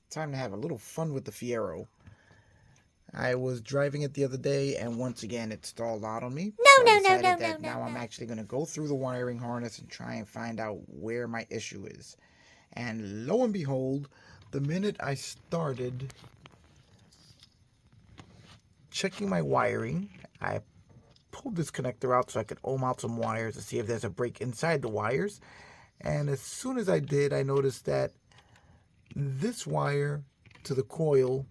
Time to have a little fun with the Fiero. I was driving it the other day and once again it stalled out on me. So I decided that now I'm actually going to go through the wiring harness and try and find out where my issue is. And lo and behold, the minute I started checking my wiring, I pulled this connector out so I could ohm out some wires to see if there's a break inside the wires. And as soon as I did, I noticed that this wire to the coil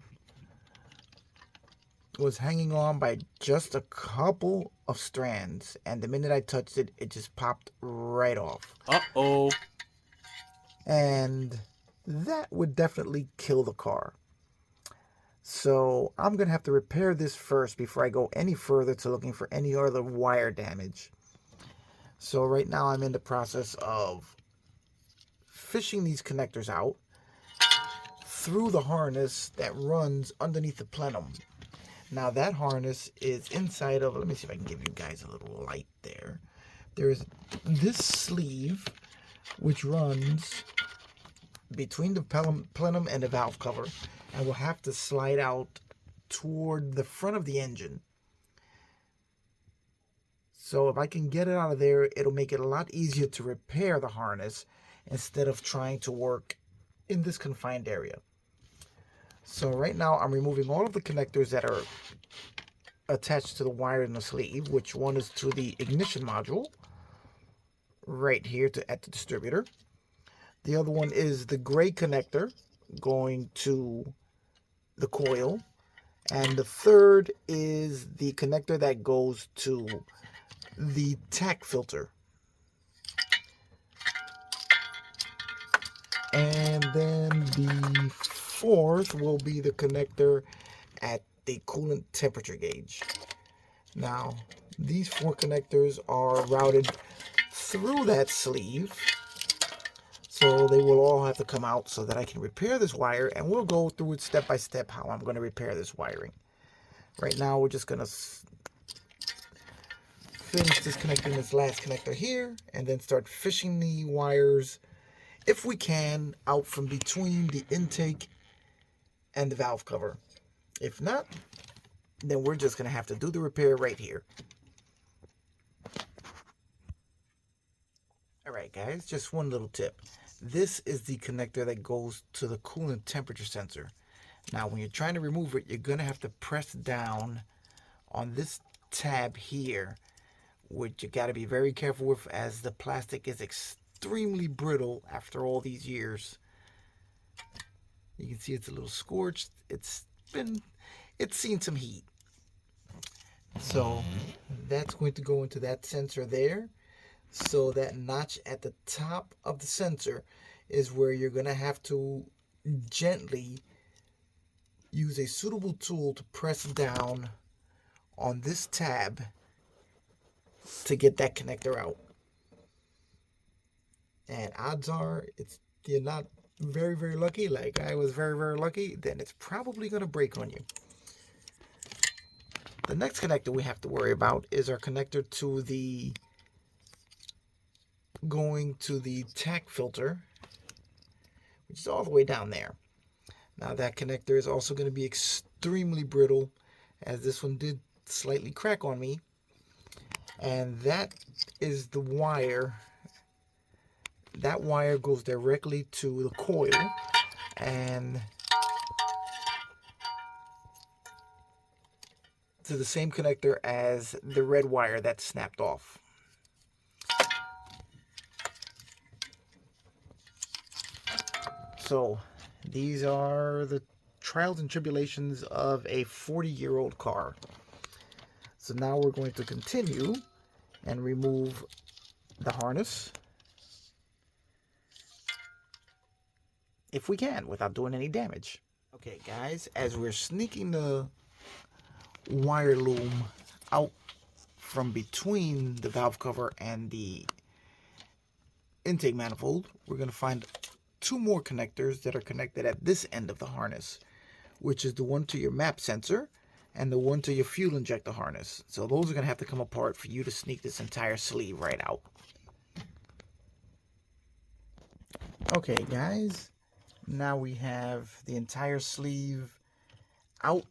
was hanging on by just a couple of strands, and the minute I touched it, it just popped right off. Uh-oh. And that would definitely kill the car. So I'm going to have to repair this first before I go any further to looking for any other wire damage. So right now I'm in the process of fishing these connectors out through the harness that runs underneath the plenum. Now that harness is inside of, let me see if I can give you guys a little light there. There's this sleeve which runs between the plenum and the valve cover and will have to slide out toward the front of the engine. So if I can get it out of there, it'll make it a lot easier to repair the harness instead of trying to work in this confined area. So right now I'm removing all of the connectors that are attached to the wire in the sleeve, which one is to the ignition module right here at the distributor. The other one is the gray connector going to the coil. And the third is the connector that goes to the tack filter. And then the fourth will be the connector at the coolant temperature gauge. Now, these four connectors are routed through that sleeve, so they will all have to come out so that I can repair this wire, and we'll go through it step by step how I'm going to repair this wiring. Right now, we're just going to finish disconnecting this last connector here, and then start fishing the wires, if we can, out from between the intake and the valve cover. If not, then we're just going to have to do the repair right here. Alright guys, just one little tip. This is the connector that goes to the coolant temperature sensor. Now when you're trying to remove it, you're going to have to press down on this tab here, which you got to be very careful with as the plastic is extremely brittle after all these years. You can see it's a little scorched. It's seen some heat. So that's going to go into that sensor there. So that notch at the top of the sensor is where you're going to have to gently use a suitable tool to press down on this tab to get that connector out. And odds are you're not very lucky, like I was very lucky, then it's probably going to break on you. The next connector we have to worry about is our connector to the going to the tack filter, which is all the way down there. Now that connector is also going to be extremely brittle, as this one did slightly crack on me. And that is the wire. That wire goes directly to the coil and to the same connector as the red wire that snapped off. So these are the trials and tribulations of a 40-year-old car. So now we're going to continue and remove the harness, if we can, without doing any damage. Okay guys, as we're sneaking the wire loom out from between the valve cover and the intake manifold, we're going to find two more connectors that are connected at this end of the harness, which is the one to your map sensor and the one to your fuel injector harness. So those are going to have to come apart for you to sneak this entire sleeve right out. Okay guys, Now we have the entire sleeve out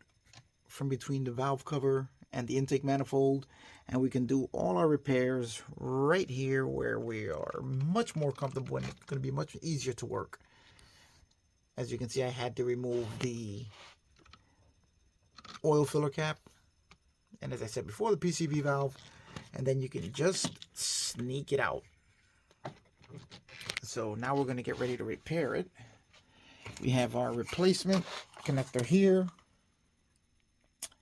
from between the valve cover and the intake manifold, and we can do all our repairs right here where we are much more comfortable and it's going to be much easier to work. As you can see, I had to remove the oil filler cap, and as I said before, the PCV valve, and then you can just sneak it out. So now we're going to get ready to repair it. We have our replacement connector here,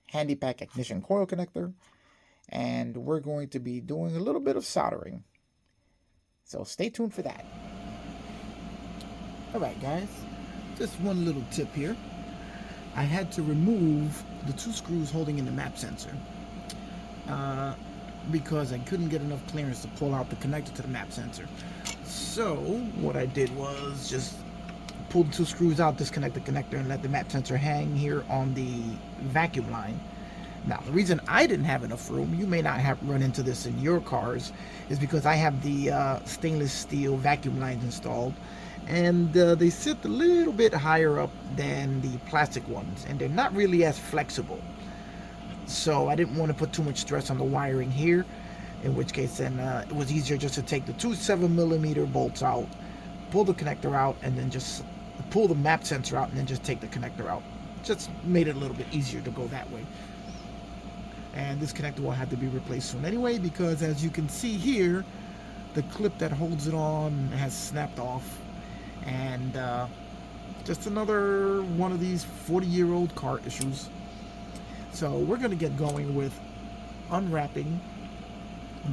handy pack ignition coil connector, and we're going to be doing a little bit of soldering. So stay tuned for that. Alright guys, just one little tip here. I had to remove the 2 screws holding in the map sensor because I couldn't get enough clearance to pull out the connector to the map sensor. So what I did was just pull the 2 screws out, disconnect the connector, and let the map sensor hang here on the vacuum line. Now, the reason I didn't have enough room, you may not have run into this in your cars, is because I have the stainless steel vacuum lines installed, and they sit a little bit higher up than the plastic ones, and they're not really as flexible. So I didn't want to put too much stress on the wiring here, in which case then it was easier just to take the 2 7mm bolts out, pull the connector out, and then just pull the map sensor out and then just take the connector out. Just made it a little bit easier to go that way. And this connector will have to be replaced soon anyway, because as you can see here, the clip that holds it on has snapped off. And just another one of these 40-year-old car issues. So we're going to get going with unwrapping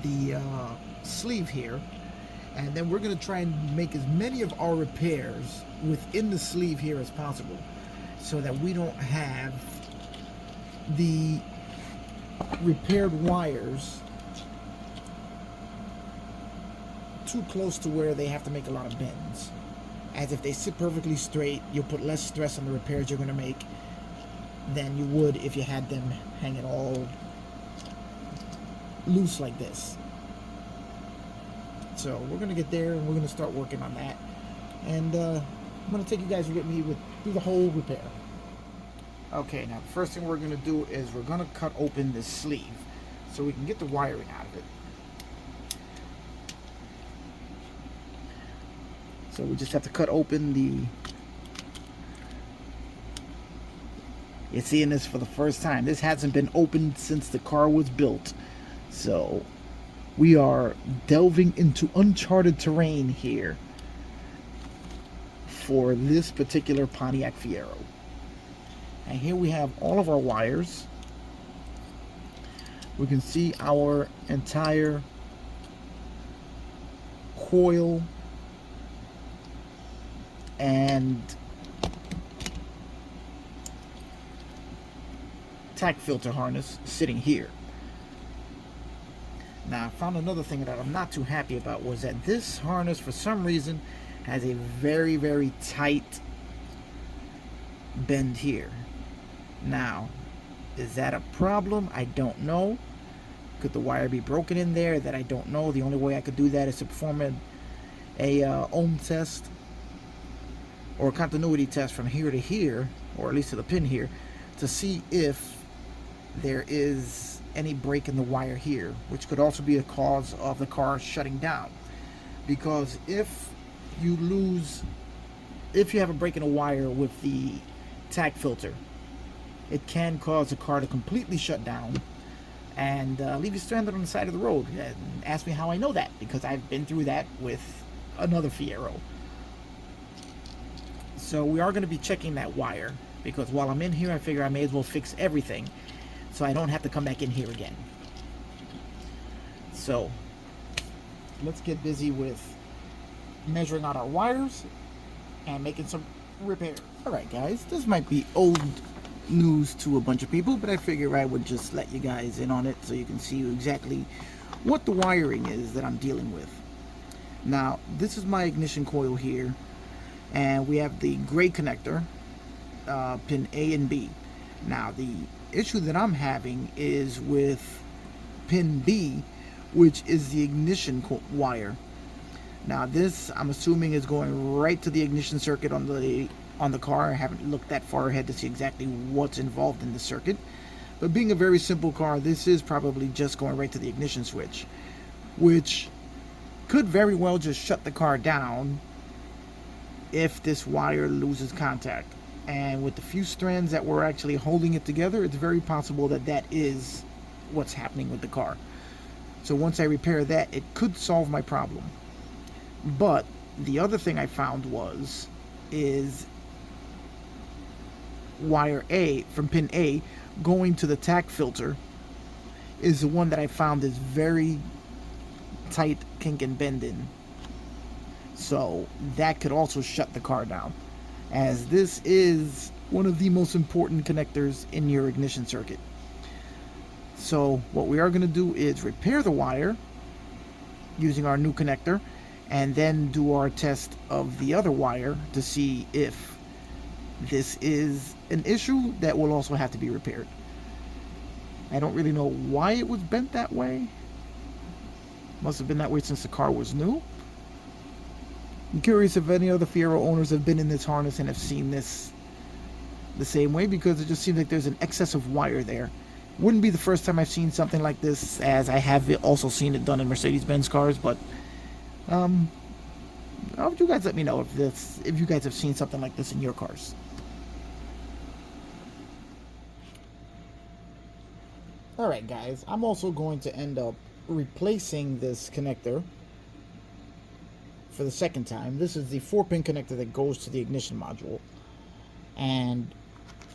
the sleeve here, and then we're going to try and make as many of our repairs within the sleeve here as possible, so that we don't have the repaired wires too close to where they have to make a lot of bends. As if they sit perfectly straight, you'll put less stress on the repairs you're going to make than you would if you had them hanging all loose like this. So we're going to get there and we're going to start working on that. And I'm going to take you guys with me through the whole repair. Okay, now the first thing we're going to do is we're going to cut open this sleeve so we can get the wiring out of it. So we just have to cut open the... You're seeing this for the first time. This hasn't been opened since the car was built. So we are delving into uncharted terrain here for this particular Pontiac Fiero. And here we have all of our wires. We can see our entire coil and tack filter harness sitting here. Now I found another thing that I'm not too happy about, was that this harness for some reason has a very, very tight bend here. Now, is that a problem? I don't know. Could the wire be broken in there? That I don't know. The only way I could do that is to perform a ohm test or a continuity test from here to here, or at least to the pin here, to see if there is any break in the wire here, which could also be a cause of the car shutting down. Because if you have a break in a wire with the tack filter, it can cause the car to completely shut down and leave you stranded on the side of the road. And ask me how I know that, because I've been through that with another Fiero. So we are going to be checking that wire, because while I'm in here, I figure I may as well fix everything so I don't have to come back in here again. So let's get busy with measuring out our wires and making some repairs. Alright guys, this might be old news to a bunch of people, but I figure I would just let you guys in on it so you can see exactly what the wiring is that I'm dealing with. Now, this is my ignition coil here, and we have the gray connector, pin A and B. Now, the issue that I'm having is with pin B, which is the ignition wire. Now this, I'm assuming, is going right to the ignition circuit on the car. I haven't looked that far ahead to see exactly what's involved in the circuit. But being a very simple car, this is probably just going right to the ignition switch, which could very well just shut the car down if this wire loses contact. And with the few strands that were actually holding it together, it's very possible that that is what's happening with the car. So once I repair that, it could solve my problem. But the other thing I found is wire A from pin A going to the tack filter is the one that I found is very tight kink and bend in. So that could also shut the car down, as this is one of the most important connectors in your ignition circuit. So what we are going to do is repair the wire using our new connector, and then do our test of the other wire to see if this is an issue that will also have to be repaired. I don't really know why it was bent that way. Must have been that way since the car was new. I'm curious if any other Fiero owners have been in this harness and have seen this the same way, because it just seems like there's an excess of wire there. Wouldn't be the first time I've seen something like this, as I have also seen it done in Mercedes-Benz cars, but how would you guys let me know if you guys have seen something like this in your cars? Alright guys, I'm also going to end up replacing this connector for the second time. This is the 4-pin connector that goes to the ignition module. And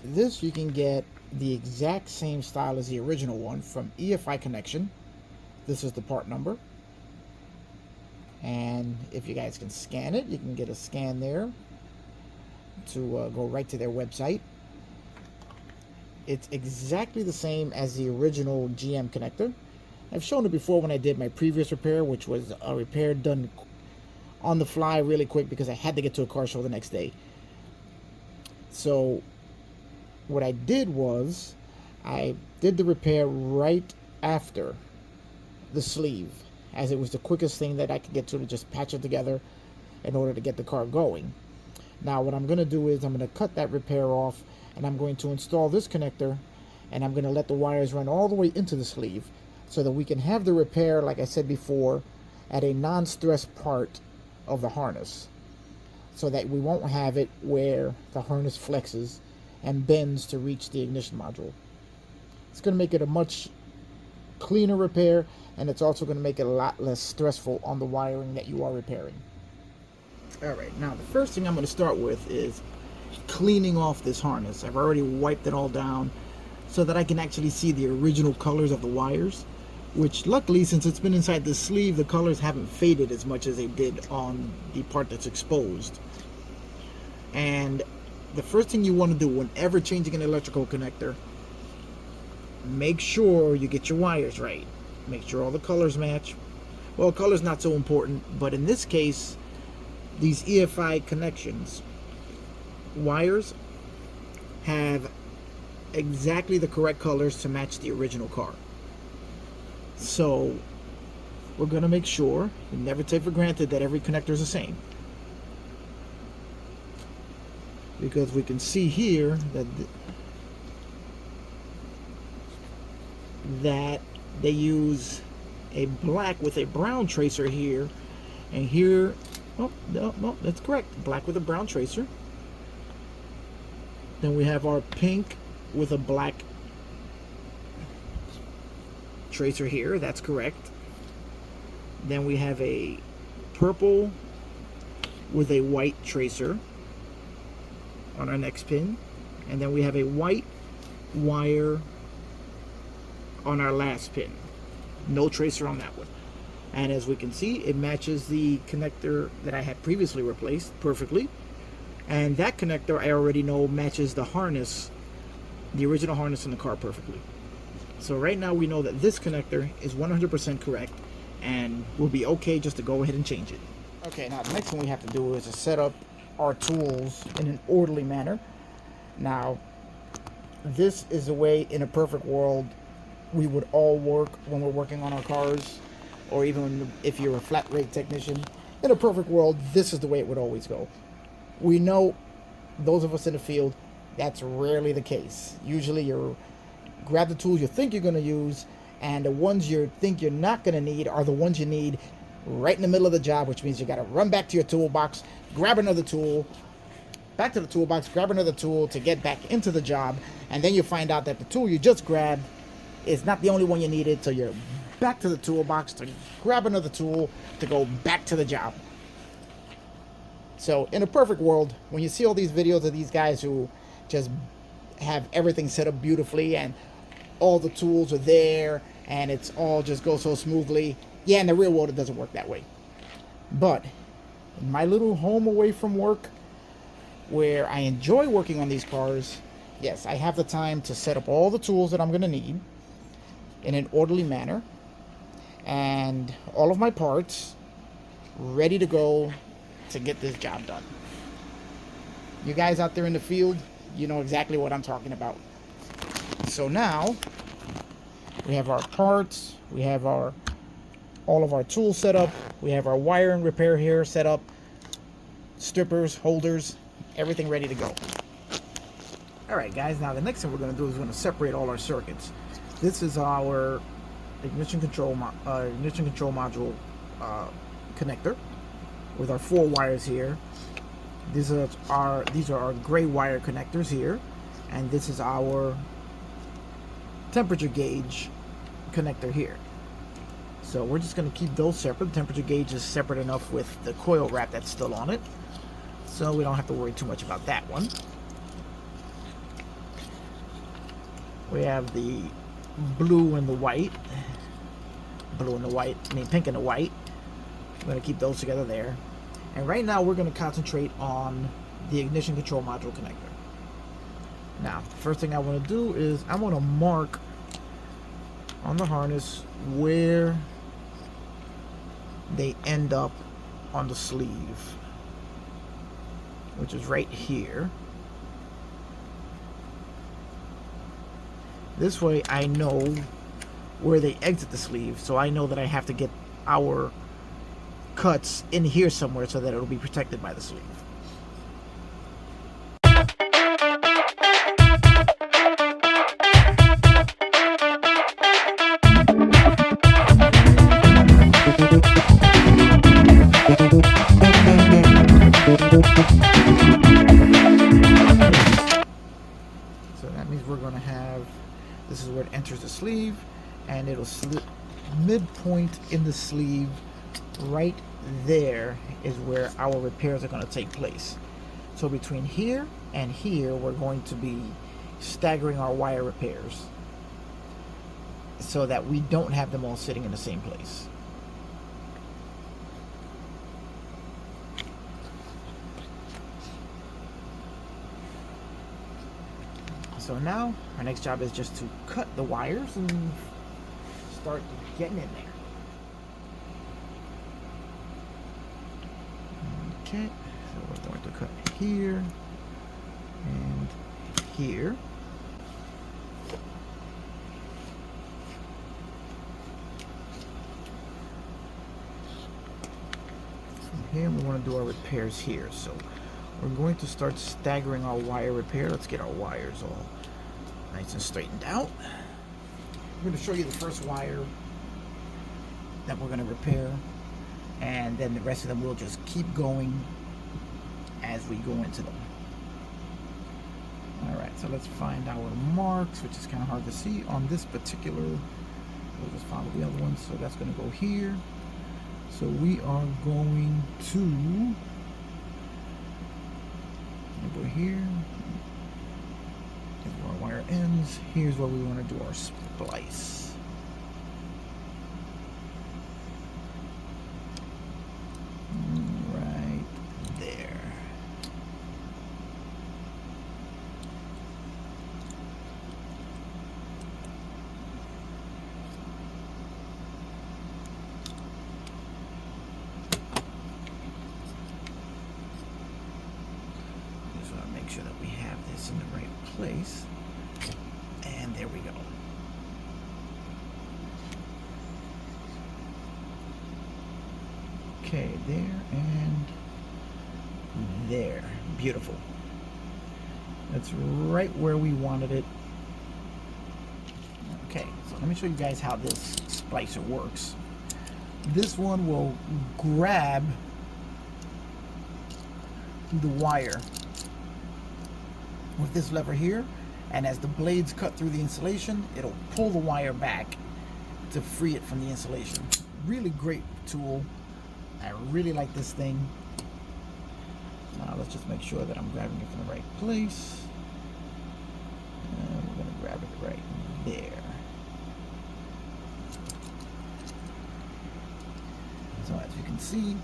this you can get the exact same style as the original one from EFI Connection. This is the part number. And if you guys can scan it, you can get a scan there to go right to their website. It's exactly the same as the original GM connector. I've shown it before when I did my previous repair, which was a repair done on the fly really quick because I had to get to a car show the next day. So what I did was I did the repair right after the sleeve, as it was the quickest thing that I could get to just patch it together in order to get the car going. Now what I'm going to do is I'm going to cut that repair off, and I'm going to install this connector, and I'm going to let the wires run all the way into the sleeve so that we can have the repair, like I said before, at a non-stress part of the harness, so that we won't have it where the harness flexes and bends to reach the ignition module. It's going to make it a much cleaner repair, and it's also going to make it a lot less stressful on the wiring that you are repairing. Alright, now the first thing I'm going to start with is cleaning off this harness. I've already wiped it all down so that I can actually see the original colors of the wires, which luckily, since it's been inside the sleeve, the colors haven't faded as much as they did on the part that's exposed. And the first thing you want to do whenever changing an electrical connector, make sure you get your wires right. Make sure all the colors match. Well, color's not so important, but in this case, these EFI connections wires have exactly the correct colors to match the original car. So we're going to make sure, you never take for granted that every connector is the same, because we can see here that they use a black with a brown tracer here, and here, oh no, that's correct, black with a brown tracer. Then we have our pink with a black tracer here, that's correct. Then we have a purple with a white tracer on our next pin, and then we have a white wire on our last pin. No tracer on that one. And as we can see, it matches the connector that I had previously replaced perfectly. And that connector I already know matches the harness, the original harness in the car, perfectly. So right now we know that this connector is 100% correct, and we'll be okay just to go ahead and change it. Okay, now the next thing we have to do is to set up our tools in an orderly manner. Now, this is the way, in a perfect world, we would all work when we're working on our cars, or even if you're a flat rate technician. In a perfect world, this is the way it would always go. We know, those of us in the field, that's rarely the case. Usually you grab the tools you think you're going to use, and the ones you think you're not going to need are the ones you need right in the middle of the job, which means you got to run back to your toolbox, grab another tool, back to the toolbox, grab another tool to get back into the job, and then you find out that the tool you just grabbed is not the only one you needed, so you're back to the toolbox to grab another tool to go back to the job. So in a perfect world, when you see all these videos of these guys who just have everything set up beautifully and all the tools are there and it's all just goes so smoothly, yeah, in the real world it doesn't work that way. But in my little home away from work, where I enjoy working on these cars, yes, I have the time to set up all the tools that I'm going to need in an orderly manner, and all of my parts ready to go to get this job done. You guys out there in the field, you know exactly what I'm talking about. So now we have our parts, we have all of our tools set up, we have our wire and repair here set up, strippers, holders, everything ready to go. Alright guys, now the next thing we're going to do is we're going to separate all our circuits. This is our ignition control module connector with our 4 wires here. These are our gray wire connectors here, and this is our temperature gauge connector here. So we're just going to keep those separate. The temperature gauge is separate enough with the coil wrap that's still on it, so we don't have to worry too much about that one. We have the blue and the white. Pink and the white. We're going to keep those together there. And right now we're going to concentrate on the ignition control module connector. Now, first thing I want to do is I want to mark on the harness where they end up on the sleeve, which is right here. This way I know where they exit the sleeve, so I know that I have to get our cuts in here somewhere so that it'll be protected by the sleeve. So that means we're going to have, this is where it enters the sleeve, and it'll slip midpoint in the sleeve. Right there is where our repairs are going to take place. So between here and here, we're going to be staggering our wire repairs so that we don't have them all sitting in the same place. So now our next job is just to cut the wires and start getting in there. Okay, so we're going to cut here and here. From here we want to do our repairs here. So we're going to start staggering our wire repair. Let's get our wires all nice and straightened out. I'm going to show you the first wire that we're going to repair, and then the rest of them we'll just keep going as we go into them. Alright, so let's find our marks, which is kind of hard to see on this particular. We'll just follow the other ones. So that's going to go here. So we are going to go here. Here's where our wire ends. Here's where we want to do our splice. Right there. Just want to make sure that we have this in the right place. And there we go. Okay, there and there. Beautiful. That's right where we wanted it. Okay, so let me show you guys how this splicer works. This one will grab the wire with this lever here, and as the blades cut through the insulation, it'll pull the wire back to free it from the insulation. Really great tool. I really like this thing. Now let's just make sure that I'm grabbing it from the right place. And we're going to grab it right there. So as you can see,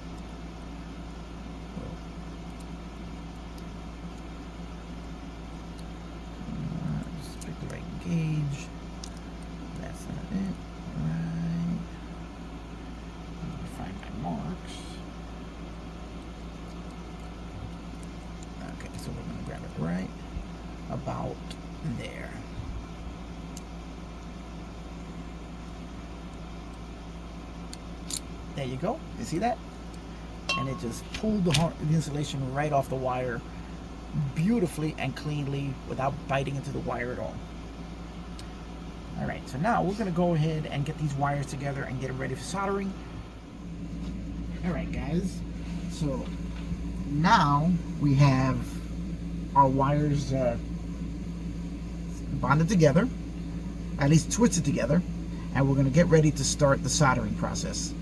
just pick the right gauge. That's not it. Right. Let me find my marks. Okay, so we're going to grab it right about there. There you go. You see that? And it just pulled the insulation right off the wire beautifully and cleanly without biting into the wire at all. All right, so now we're going to go ahead and get these wires together and get them ready for soldering. All right, guys. So now we have our wires bonded together, at least twisted together, and we're going to get ready to start the soldering process.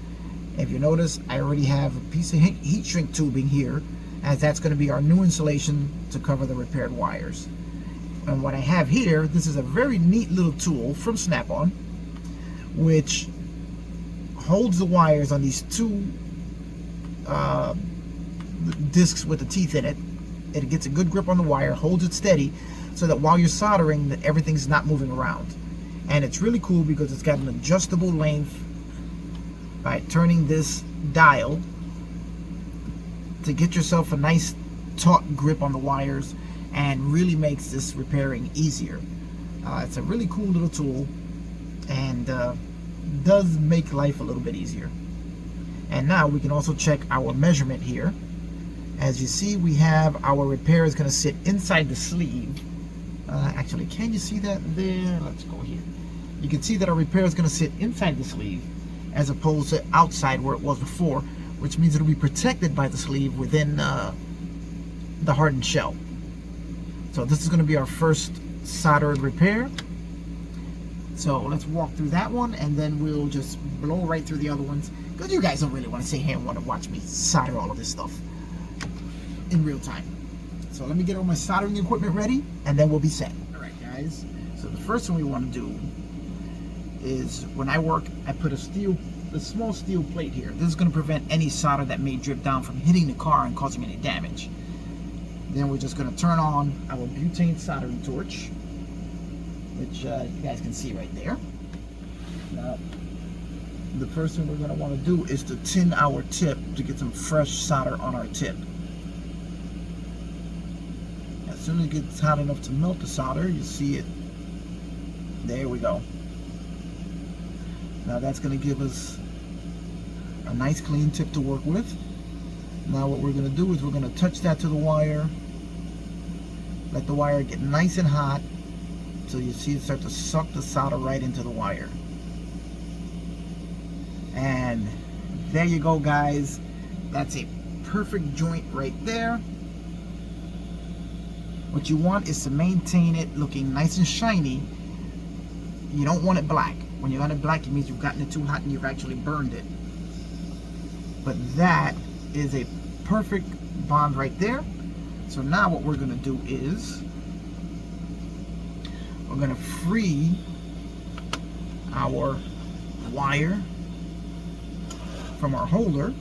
If you notice, I already have a piece of heat shrink tubing here, as that's going to be our new insulation to cover the repaired wires. And what I have here, this is a very neat little tool from Snap-on, which holds the wires on these two discs with the teeth in it. It gets a good grip on the wire, holds it steady, so that while you're soldering, that everything's not moving around. And it's really cool because it's got an adjustable length by turning this dial to get yourself a nice taut grip on the wires, and really makes this repairing easier. It's a really cool little tool, and does make life a little bit easier. And now we can also check our measurement here. As you see, we have our repair is going to sit inside the sleeve. Actually, can you see that there? Let's go here. You can see that our repair is going to sit inside the sleeve as opposed to outside where it was before, which means it'll be protected by the sleeve within the hardened shell. So this is going to be our first soldered repair. So let's walk through that one, and then we'll just blow right through the other ones, because you guys don't really want to sit here and want to watch me solder all of this stuff in real time. So let me get all my soldering equipment ready, and then we'll be set. Alright guys, so the first thing we want to do is, when I work, I put a small steel plate here. This is going to prevent any solder that may drip down from hitting the car and causing any damage. Then we're just going to turn on our butane soldering torch, which you guys can see right there. Now, the first thing we're going to want to do is to tin our tip to get some fresh solder on our tip. As soon as it gets hot enough to melt the solder, you see it. There we go. Now that's going to give us a nice clean tip to work with. Now what we're going to do is we're going to touch that to the wire. Let the wire get nice and hot, so you see it start to suck the solder right into the wire. And there you go, guys. That's a perfect joint right there. What you want is to maintain it looking nice and shiny. You don't want it black. When you want it black, it means you've gotten it too hot and you've actually burned it. But that is a perfect bond right there. So now what we're going to do is we're going to free our wire from our holder.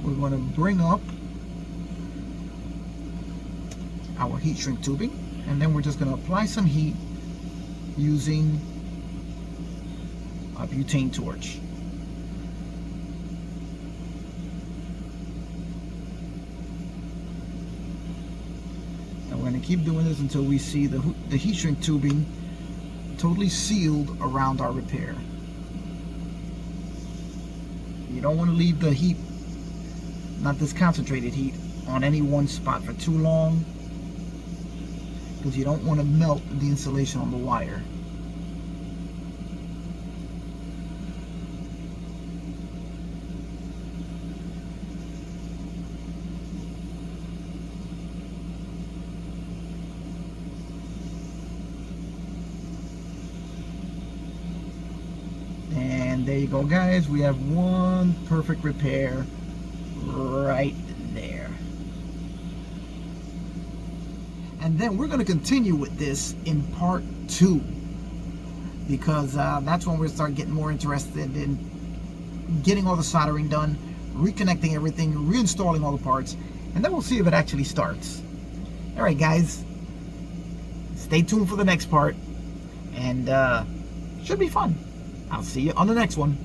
We're going to bring up our heat shrink tubing, and then we're just going to apply some heat using a butane torch. And we're going to keep doing this until we see the heat shrink tubing totally sealed around our repair. You don't want to leave the heat, not this concentrated heat, on any one spot for too long, because you don't want to melt the insulation on the wire. And there you go, guys. We have one perfect repair right there. And then we're going to continue with this in part 2, because that's when we'll start getting more interested in getting all the soldering done, reconnecting everything, reinstalling all the parts, and then we'll see if it actually starts. All right, guys, stay tuned for the next part, and should be fun. I'll see you on the next one.